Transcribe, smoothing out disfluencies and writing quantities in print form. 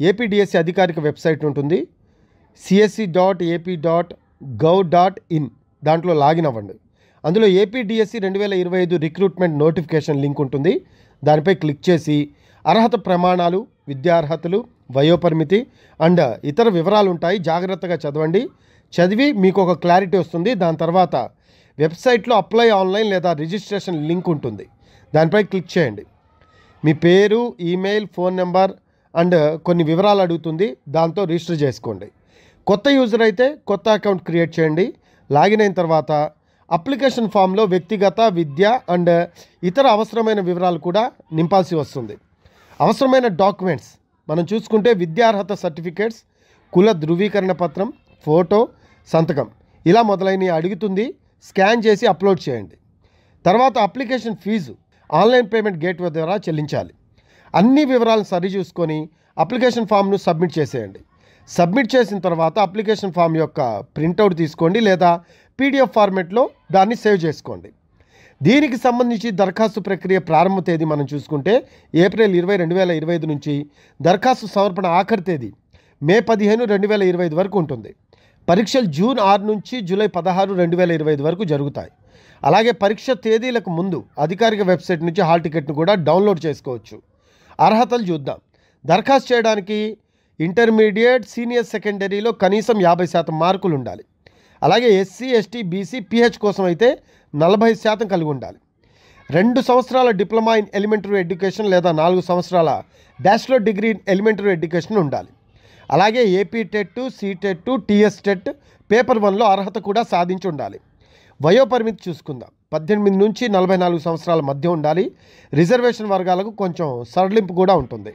APDSC అధికారిక website ఉంటుంది, csc.ap.gov.in. దాంట్లో లాగిన్ అవ్వండి. అందులో ఏపీడిఎస్సి 2025 రిక్రూట్మెంట్ నోటిఫికేషన్ లింక్ ఉంటుంది. దానిపై క్లిక్ చేసి అర్హత ప్రమాణాలు, విద్యార్హతలు, వయోపరిమితి అండ్ ఇతర వివరాలు ఉంటాయి. జాగ్రత్తగా చదవండి. చదివి మీకు ఒక క్లారిటీ వస్తుంది. దాని తర్వాత వెబ్సైట్లో అప్లై ఆన్లైన్ లేదా రిజిస్ట్రేషన్ లింక్ ఉంటుంది. దానిపై క్లిక్ చేయండి. మీ పేరు, ఈమెయిల్, ఫోన్ నెంబర్ అండ్ కొన్ని వివరాలు అడుగుతుంది. దాంతో రిజిస్టర్ చేసుకోండి. కొత్త యూజర్ అయితే కొత్త అకౌంట్ క్రియేట్ చేయండి. లాగిన్ అయిన తర్వాత అప్లికేషన్ ఫామ్లో వ్యక్తిగత, విద్య అండ్ ఇతర అవసరమైన వివరాలు కూడా నింపాల్సి వస్తుంది. అవసరమైన డాక్యుమెంట్స్ మనం చూసుకుంటే విద్యార్హత సర్టిఫికేట్స్, కుల ధృవీకరణ పత్రం, ఫోటో, సంతకం ఇలా మొదలైనవి అడుగుతుంది. స్కాన్ చేసి అప్లోడ్ చేయండి. తర్వాత application fee online payment gateway ద్వారా చెల్లించాలి. అన్ని వివరాలను సరిచూసుకొని అప్లికేషన్ ఫామ్ను సబ్మిట్ చేసేయండి. సబ్మిట్ చేసిన తర్వాత అప్లికేషన్ ఫామ్ యొక్క ప్రింటౌట్ తీసుకోండి లేదా పీడిఎఫ్ ఫార్మెట్లో దాన్ని సేవ్ చేసుకోండి. దీనికి సంబంధించి దరఖాస్తు ప్రక్రియ ప్రారంభ తేదీ మనం చూసుకుంటే ఏప్రిల్ 20, 2025 నుంచి దరఖాస్తు సమర్పణ ఆఖరి తేదీ మే 15, 2025 వరకు ఉంటుంది. పరీక్షలు జూన్ 6 నుంచి జూలై 16, 2025 వరకు జరుగుతాయి. అలాగే పరీక్ష తేదీలకు ముందు అధికారిక వెబ్సైట్ నుంచి హాల్ టికెట్ను కూడా డౌన్లోడ్ చేసుకోవచ్చు. అర్హతలు చూద్దాం. దరఖాస్తు చేయడానికి ఇంటర్మీడియట్, సీనియర్ సెకండరీలో కనీసం 50% మార్కులు ఉండాలి. అలాగే ఎస్సీ, ఎస్టీ, బీసీ, పిహెచ్ కోసం అయితే 40% కలిగి ఉండాలి. 2 సంవత్సరాల డిప్లొమా ఇన్ ఎలిమెంటరీ ఎడ్యుకేషన్ లేదా 4 సంవత్సరాల bachelor degree in elementary education ఉండాలి. అలాగే AP TET, CTET, TS TET paper 1లో అర్హత కూడా సాధించి ఉండాలి. వయోపరిమితి చూసుకుందాం. 18 నుంచి 44 సంవత్సరాల మధ్య ఉండాలి. రిజర్వేషన్ వర్గాలకు కొంచెం సడలింపు కూడా ఉంటుంది.